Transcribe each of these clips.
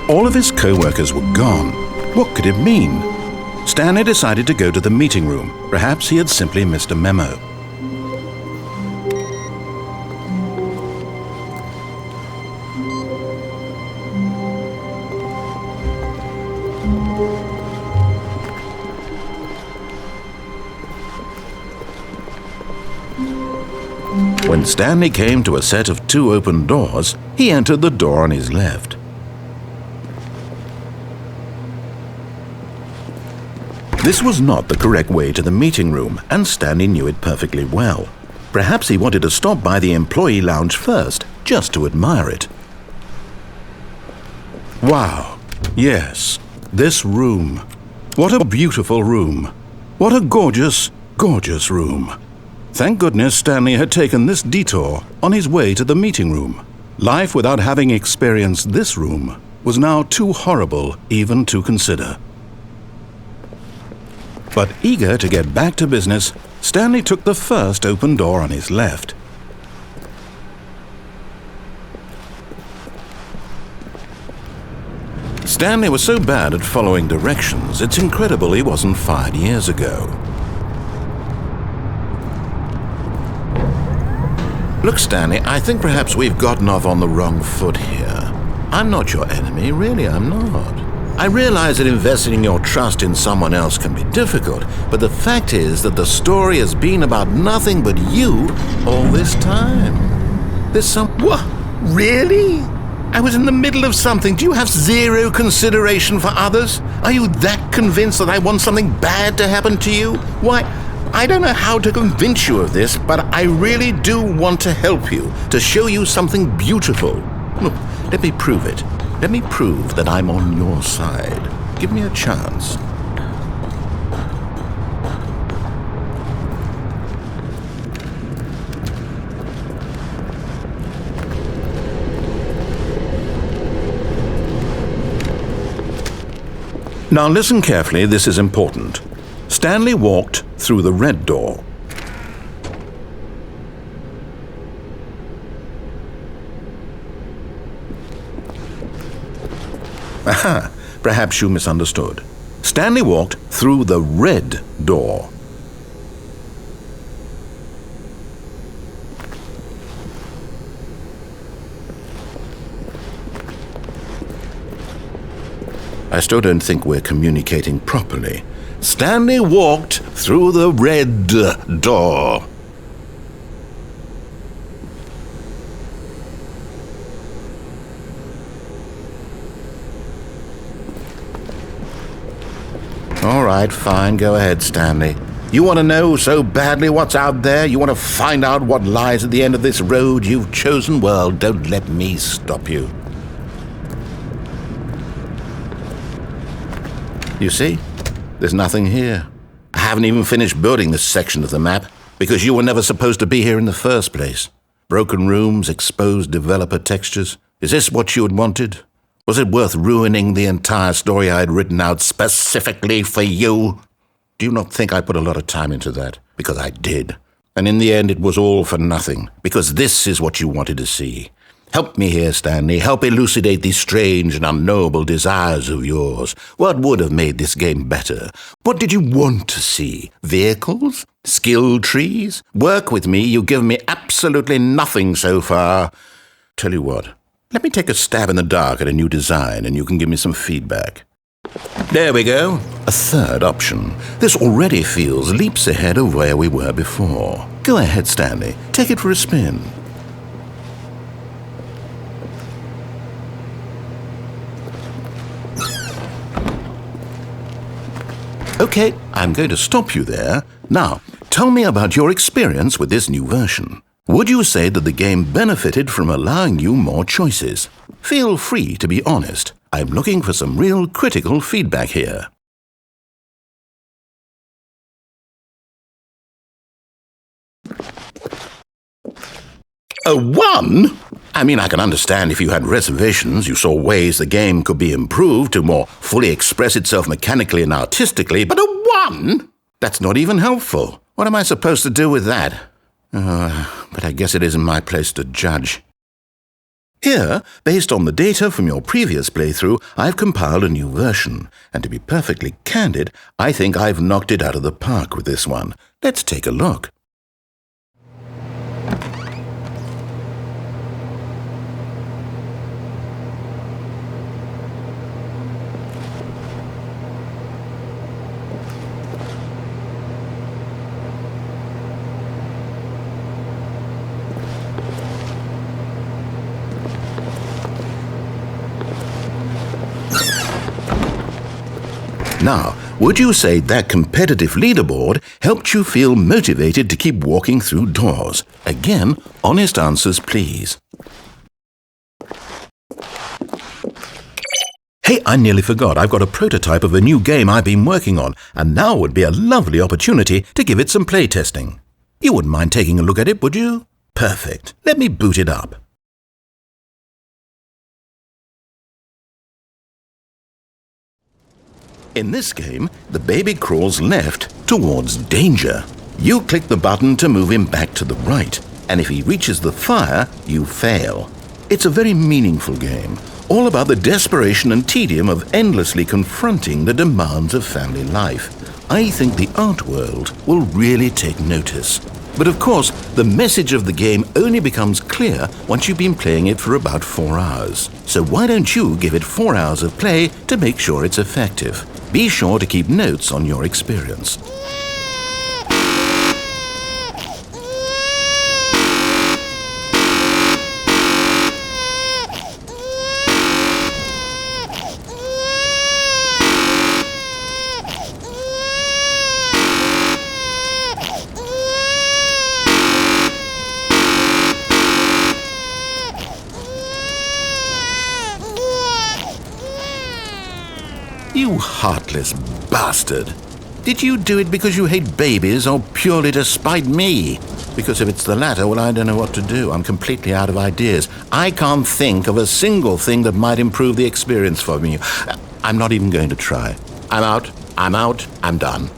All of his co-workers were gone. What could it mean? Stanley decided to go to the meeting room. Perhaps he had simply missed a memo. When Stanley came to a set of 2 open doors, he entered the door on his left. This was not the correct way to the meeting room, and Stanley knew it perfectly well. Perhaps he wanted to stop by the employee lounge first, just to admire it. Wow, yes, this room. What a beautiful room. What a gorgeous, gorgeous room. Thank goodness Stanley had taken this detour on his way to the meeting room. Life without having experienced this room was now too horrible even to consider. But eager to get back to business, Stanley took the first open door on his left. Stanley was so bad at following directions, it's incredible he wasn't fired years ago. Look, Stanley, I think perhaps we've gotten off on the wrong foot here. I'm not your enemy, really, I'm not. I realize that investing your trust in someone else can be difficult, but the fact is that the story has been about nothing but you all this time. What? Really? I was in the middle of something. Do you have zero consideration for others? Are you that convinced that I want something bad to happen to you? Why, I don't know how to convince you of this, but I really do want to help you, to show you something beautiful. Look, let me prove it. Let me prove that I'm on your side. Give me a chance. Now listen carefully, this is important. Stanley walked through the red door. Aha, perhaps you misunderstood. Stanley walked through the red door. I still don't think we're communicating properly. Stanley walked through the red door. All right, fine, go ahead, Stanley. You want to know so badly what's out there? You want to find out what lies at the end of this road you've chosen? Well, don't let me stop you. You see? There's nothing here. I haven't even finished building this section of the map, because you were never supposed to be here in the first place. Broken rooms, exposed developer textures. Is this what you had wanted? Was it worth ruining the entire story I had written out specifically for you? Do you not think I put a lot of time into that? Because I did. And in the end, it was all for nothing, because this is what you wanted to see. Help me here, Stanley. Help elucidate these strange and unknowable desires of yours. What would have made this game better? What did you want to see? Vehicles? Skill trees? Work with me. You've given me absolutely nothing so far. Tell you what, let me take a stab in the dark at a new design and you can give me some feedback. There we go. A third option. This already feels leaps ahead of where we were before. Go ahead, Stanley. Take it for a spin. Okay, I'm going to stop you there. Now, tell me about your experience with this new version. Would you say that the game benefited from allowing you more choices? Feel free to be honest. I'm looking for some real critical feedback here. A 1? I mean, I can understand if you had reservations, you saw ways the game could be improved to more fully express itself mechanically and artistically, but a 1? That's not even helpful. What am I supposed to do with that? But I guess it isn't my place to judge. Here, based on the data from your previous playthrough, I've compiled a new version, and to be perfectly candid, I think I've knocked it out of the park with this one. Let's take a look. Now, would you say that competitive leaderboard helped you feel motivated to keep walking through doors? Again, honest answers, please. Hey, I nearly forgot. I've got a prototype of a new game I've been working on, and now would be a lovely opportunity to give it some playtesting. You wouldn't mind taking a look at it, would you? Perfect. Let me boot it up. In this game, the baby crawls left towards danger. You click the button to move him back to the right, and if he reaches the fire, you fail. It's a very meaningful game, all about the desperation and tedium of endlessly confronting the demands of family life. I think the art world will really take notice. But of course, the message of the game only becomes clear once you've been playing it for about 4 hours. So why don't you give it 4 hours of play to make sure it's effective? Be sure to keep notes on your experience. You heartless bastard! Did you do it because you hate babies or purely to spite me? Because if it's the latter, well, I don't know what to do. I'm completely out of ideas. I can't think of a single thing that might improve the experience for me. I'm not even going to try. I'm out, I'm done.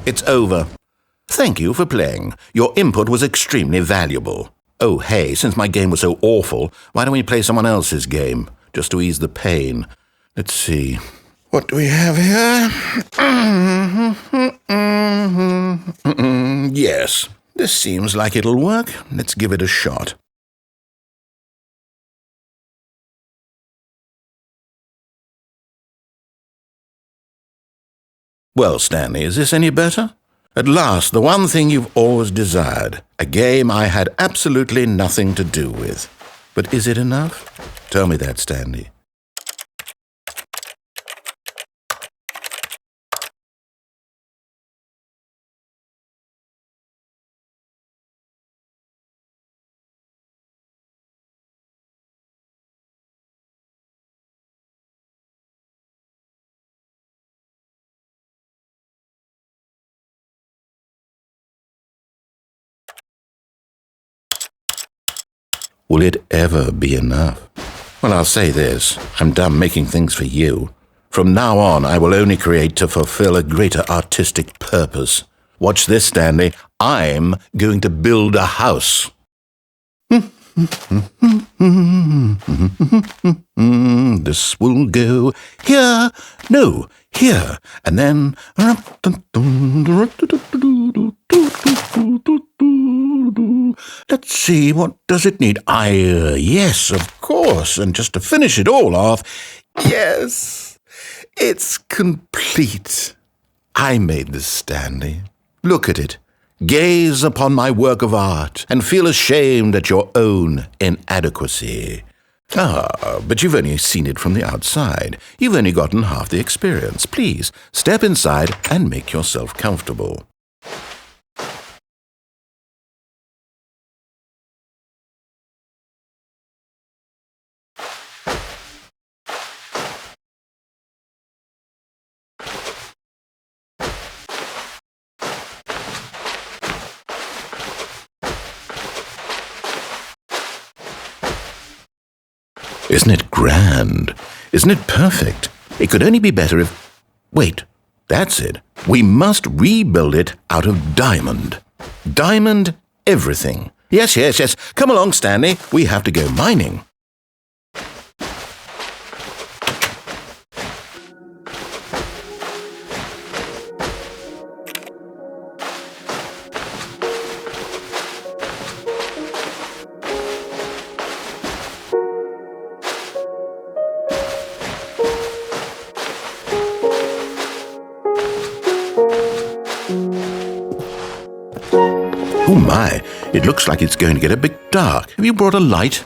It's over. Thank you for playing. Your input was extremely valuable. Oh, hey, since my game was so awful, why don't we play someone else's game, just to ease the pain? Let's see. What do we have here? Yes, this seems like it'll work. Let's give it a shot. Well, Stanley, is this any better? At last, the one thing you've always desired. A game I had absolutely nothing to do with. But is it enough? Tell me that, Stanley. Will it ever be enough? Well, I'll say this. I'm done making things for you. From now on, I will only create to fulfill a greater artistic purpose. Watch this, Stanley. I'm going to build a house. This will go here, no, here, and then... Let's see, what does it need? Yes, of course, and just to finish it all off, yes, it's complete. I made this, Stanley. Look at it. Gaze upon my work of art and feel ashamed at your own inadequacy. Ah, but you've only seen it from the outside. You've only gotten half the experience. Please, step inside and make yourself comfortable. Isn't it grand? Isn't it perfect? It could only be better if... Wait, that's it. We must rebuild it out of diamond. Diamond everything. Yes. Come along, Stanley. We have to go mining. Oh my, it looks like it's going to get a bit dark. Have you brought a light?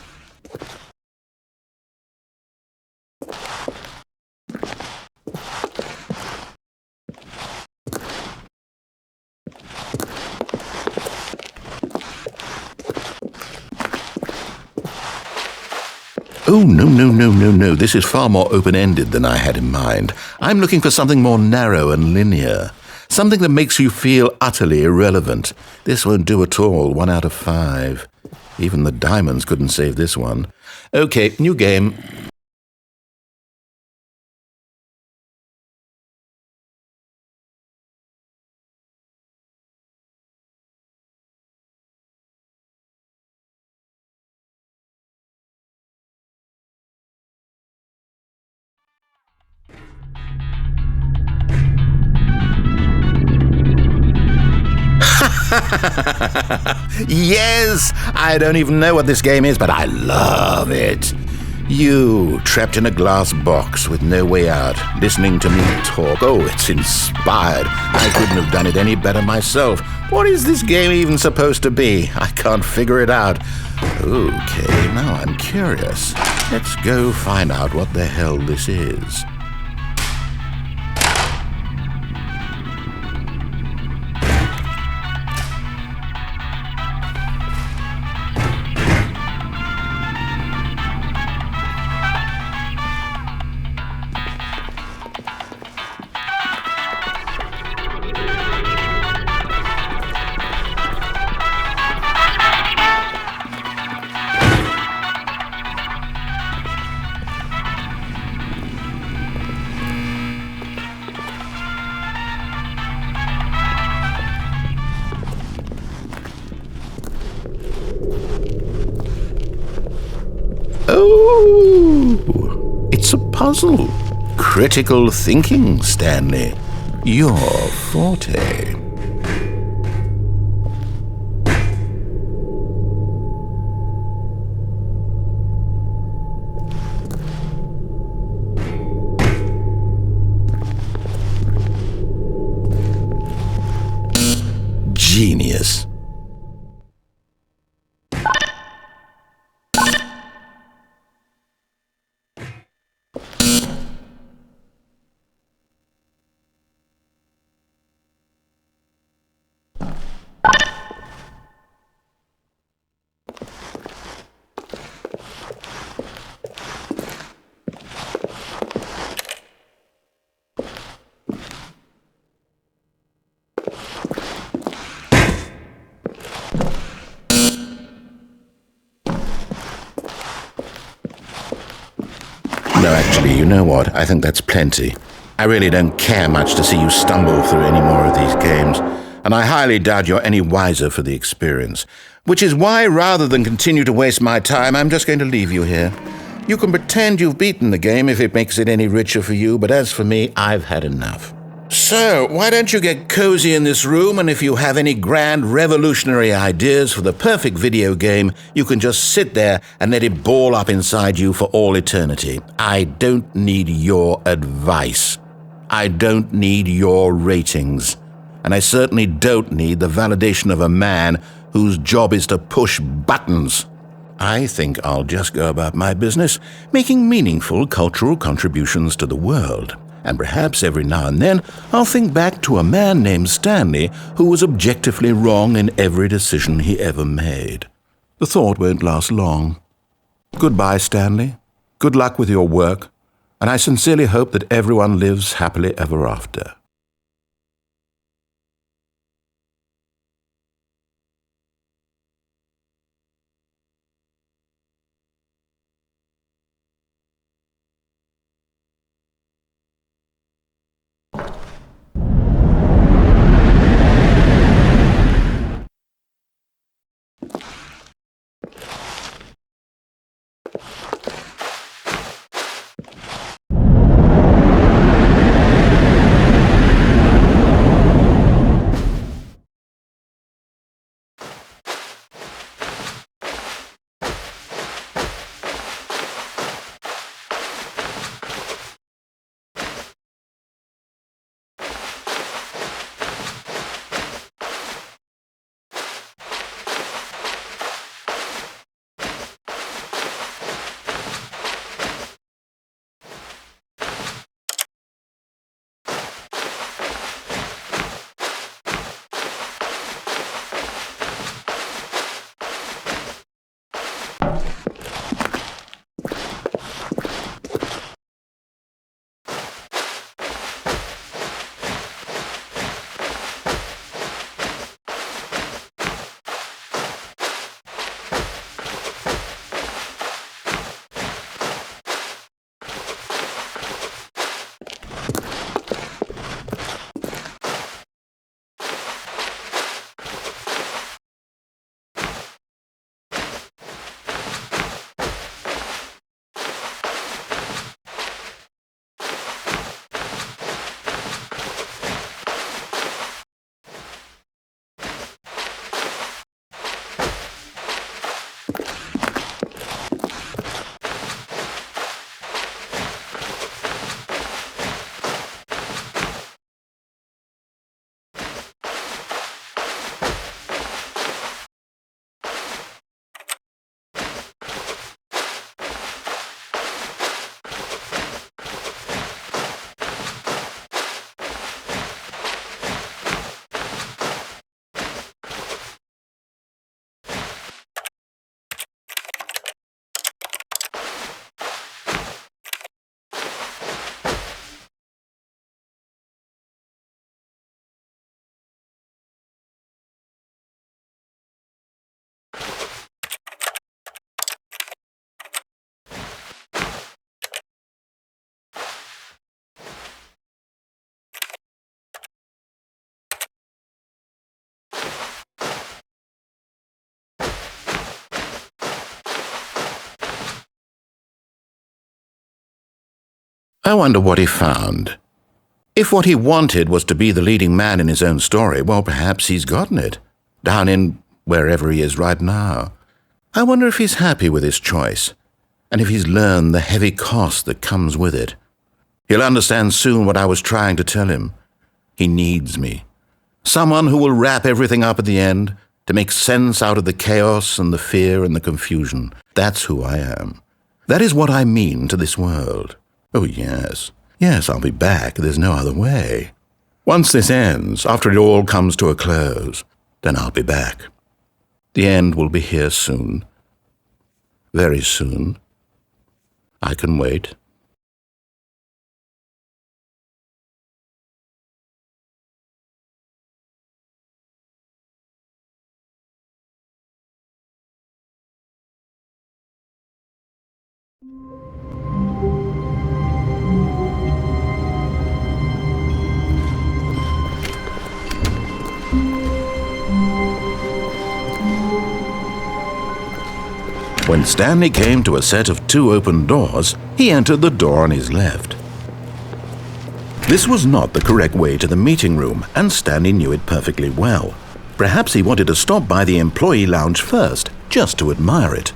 Oh, no. This is far more open-ended than I had in mind. I'm looking for something more narrow and linear. Something that makes you feel utterly irrelevant. This won't do at all. 1 out of 5. Even the diamonds couldn't save this one. Okay, new game. Yes! I don't even know what this game is, but I love it. You, trapped in a glass box with no way out, listening to me talk. Oh, it's inspired. I couldn't have done it any better myself. What is this game even supposed to be? I can't figure it out. Okay, now I'm curious. Let's go find out what the hell this is. Oh, it's a puzzle. Critical thinking, Stanley. Your forte. Genius. No, actually, you know what? I think that's plenty. I really don't care much to see you stumble through any more of these games, and I highly doubt you're any wiser for the experience. Which is why, rather than continue to waste my time, I'm just going to leave you here. You can pretend you've beaten the game if it makes it any richer for you, but as for me, I've had enough. So, why don't you get cozy in this room, and if you have any grand revolutionary ideas for the perfect video game, you can just sit there and let it ball up inside you for all eternity. I don't need your advice. I don't need your ratings. And I certainly don't need the validation of a man whose job is to push buttons. I think I'll just go about my business, making meaningful cultural contributions to the world. And perhaps every now and then I'll think back to a man named Stanley who was objectively wrong in every decision he ever made. The thought won't last long. Goodbye, Stanley. Good luck with your work, and I sincerely hope that everyone lives happily ever after. I wonder what he found. If what he wanted was to be the leading man in his own story, well, perhaps he's gotten it, down in wherever he is right now. I wonder if he's happy with his choice, and if he's learned the heavy cost that comes with it. He'll understand soon what I was trying to tell him. He needs me. Someone who will wrap everything up at the end, to make sense out of the chaos and the fear and the confusion. That's who I am. That is what I mean to this world. Oh, yes. Yes, I'll be back. There's no other way. Once this ends, after it all comes to a close, then I'll be back. The end will be here soon. Very soon. I can wait. When Stanley came to a set of 2 open doors, he entered the door on his left. This was not the correct way to the meeting room, and Stanley knew it perfectly well. Perhaps he wanted to stop by the employee lounge first, just to admire it.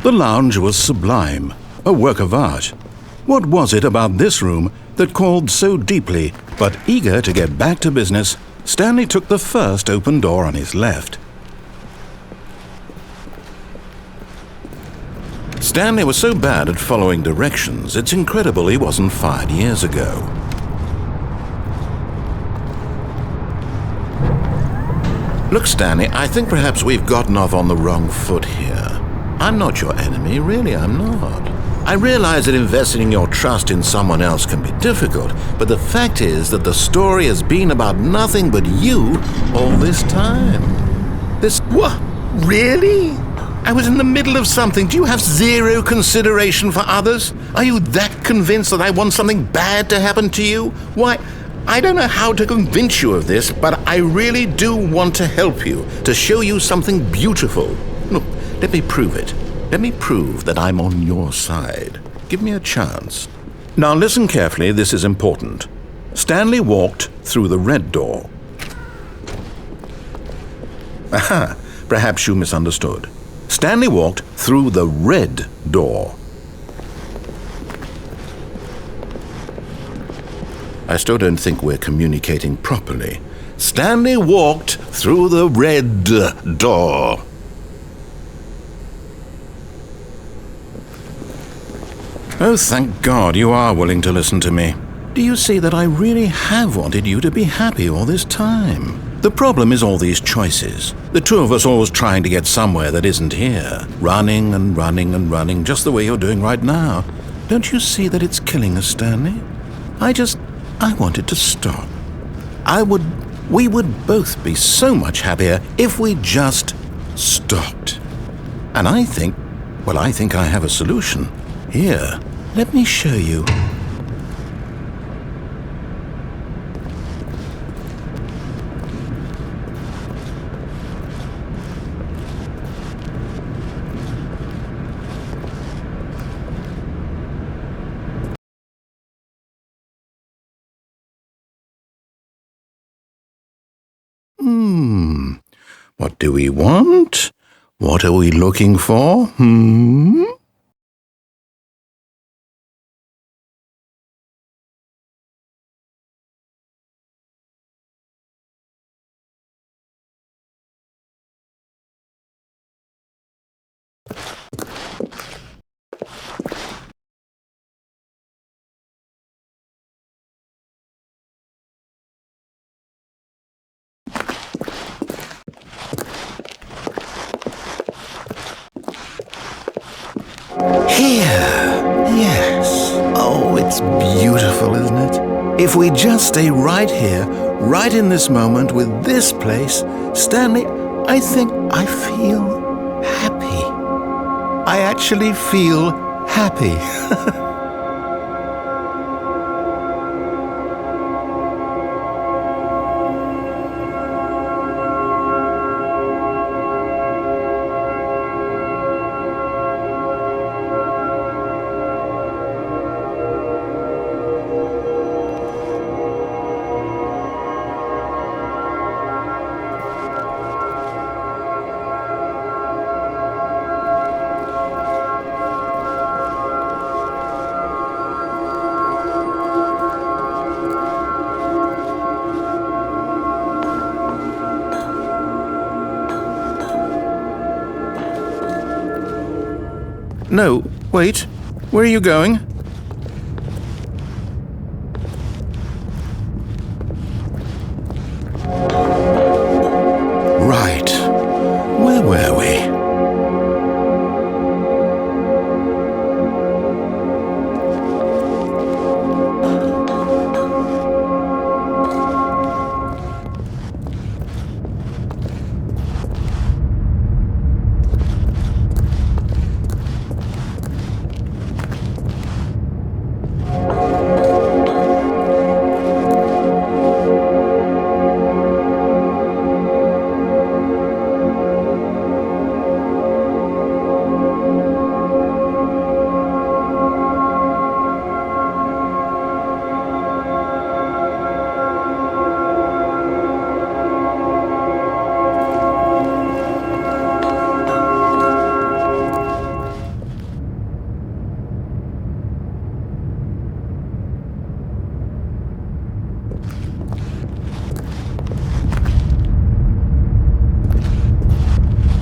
The lounge was sublime, a work of art. What was it about this room that called so deeply, but eager to get back to business, Stanley took the first open door on his left. Stanley was so bad at following directions, it's incredible he wasn't fired years ago. Look, Stanley, I think perhaps we've gotten off on the wrong foot here. I'm not your enemy, really, I'm not. I realize that investing your trust in someone else can be difficult, but the fact is that the story has been about nothing but you all this time. What? Really? I was in the middle of something. Do you have zero consideration for others? Are you that convinced that I want something bad to happen to you? Why, I don't know how to convince you of this, but I really do want to help you, to show you something beautiful. Look, let me prove it. Let me prove that I'm on your side. Give me a chance. Now listen carefully, this is important. Stanley walked through the red door. Aha, perhaps you misunderstood. Stanley walked through the red door. I still don't think we're communicating properly. Stanley walked through the red door. Oh, thank God you are willing to listen to me. Do you see that I really have wanted you to be happy all this time? The problem is all these choices. The two of us always trying to get somewhere that isn't here. Running and running and running, just the way you're doing right now. Don't you see that it's killing us, Stanley? I want it to stop. We would both be so much happier if we just stopped. And I think I have a solution. Here, let me show you. What do we want? What are we looking for? Here, yes. Oh, it's beautiful, isn't it? If we just stay right here, right in this moment with this place, Stanley, I think I feel happy. I actually feel happy. No, wait. Where are you going? Right. Where were we?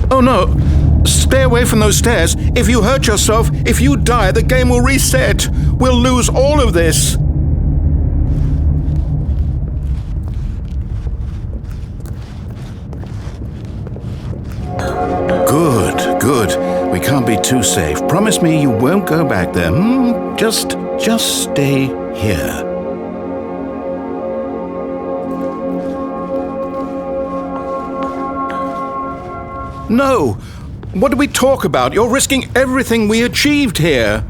Oh no! Stay away from those stairs. If you hurt yourself, if you die, the game will reset. We'll lose all of this. Good. We can't be too safe. Promise me you won't go back there. Just stay here. No! What do we talk about? You're risking everything we achieved here.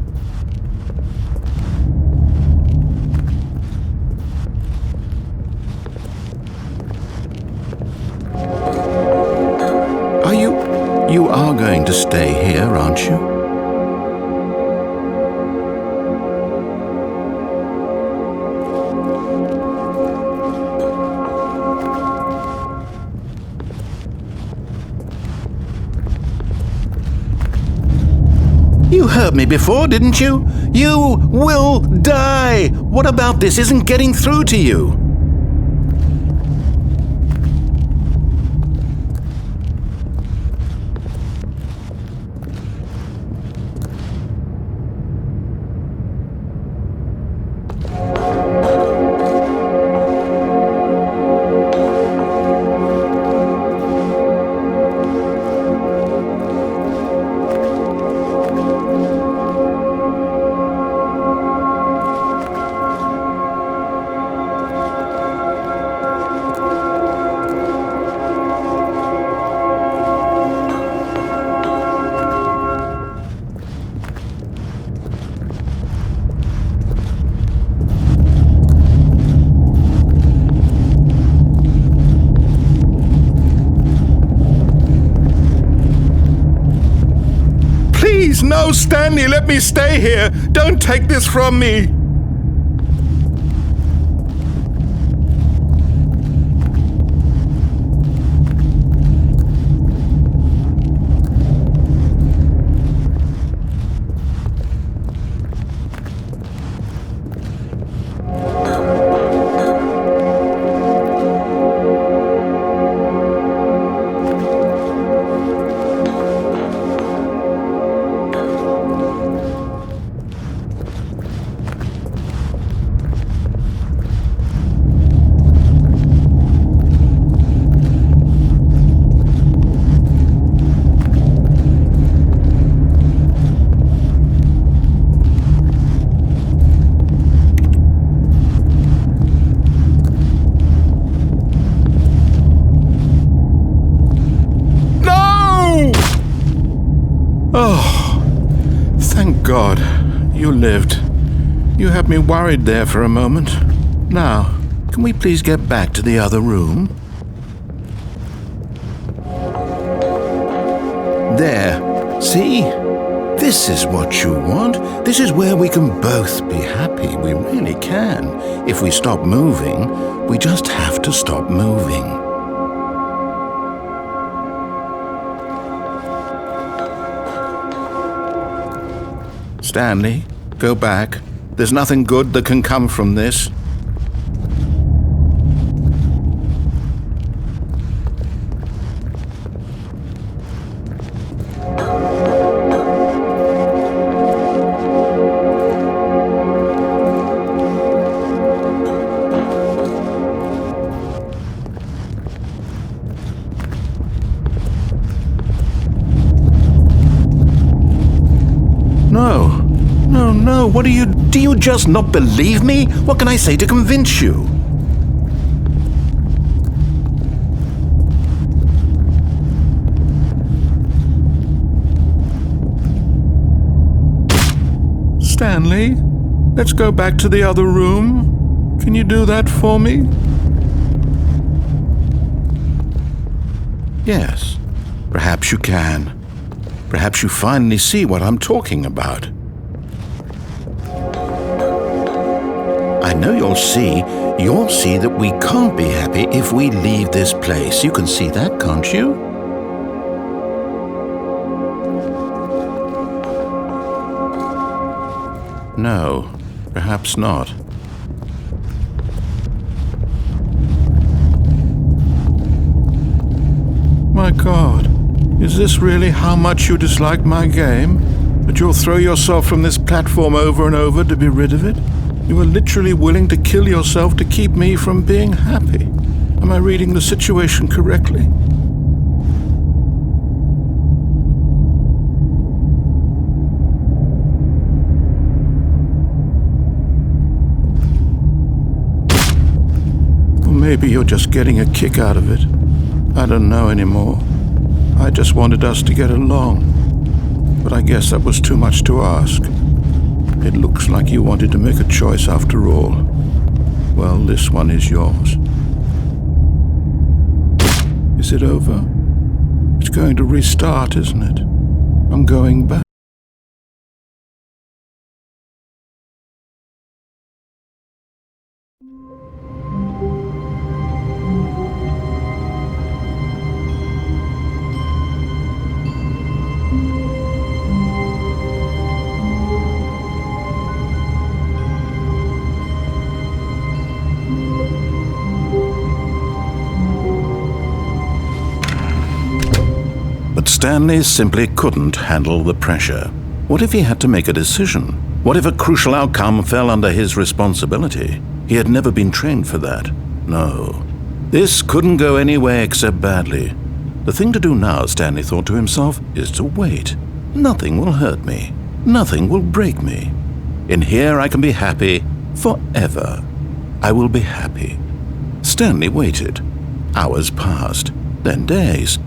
You are going to stay here, aren't you? You heard me before, didn't you? You will die! What about this isn't getting through to you? Please, no, Stanley, let me stay here. Don't take this from me. Oh, thank God you lived. You had me worried there for a moment. Now, can we please get back to the other room? There. See? This is what you want. This is where we can both be happy. We really can. If we stop moving, we just have to stop moving. Stanley, go back. There's nothing good that can come from this. So what do you just not believe me? What can I say to convince you? Stanley, let's go back to the other room. Can you do that for me? Yes, perhaps you can. Perhaps you finally see what I'm talking about. I know you'll see that we can't be happy if we leave this place. You can see that, can't you? No, perhaps not. My God, is this really how much you dislike my game? That you'll throw yourself from this platform over and over to be rid of it? You are literally willing to kill yourself to keep me from being happy. Am I reading the situation correctly? Or maybe you're just getting a kick out of it. I don't know anymore. I just wanted us to get along. But I guess that was too much to ask. It looks like you wanted to make a choice after all. Well, this one is yours. Is it over? It's going to restart, isn't it? I'm going back. But Stanley simply couldn't handle the pressure. What if he had to make a decision? What if a crucial outcome fell under his responsibility? He had never been trained for that. No. This couldn't go any way except badly. The thing to do now, Stanley thought to himself, is to wait. Nothing will hurt me. Nothing will break me. In here I can be happy forever. I will be happy. Stanley waited. Hours passed, then days.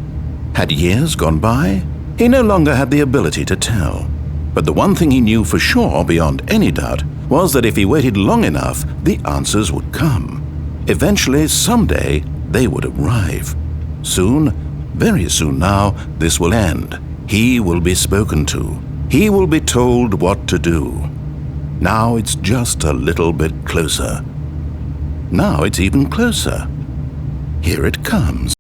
Had years gone by? He no longer had the ability to tell. But the one thing he knew for sure, beyond any doubt, was that if he waited long enough, the answers would come. Eventually, someday, they would arrive. Soon, very soon now, this will end. He will be spoken to. He will be told what to do. Now it's just a little bit closer. Now it's even closer. Here it comes.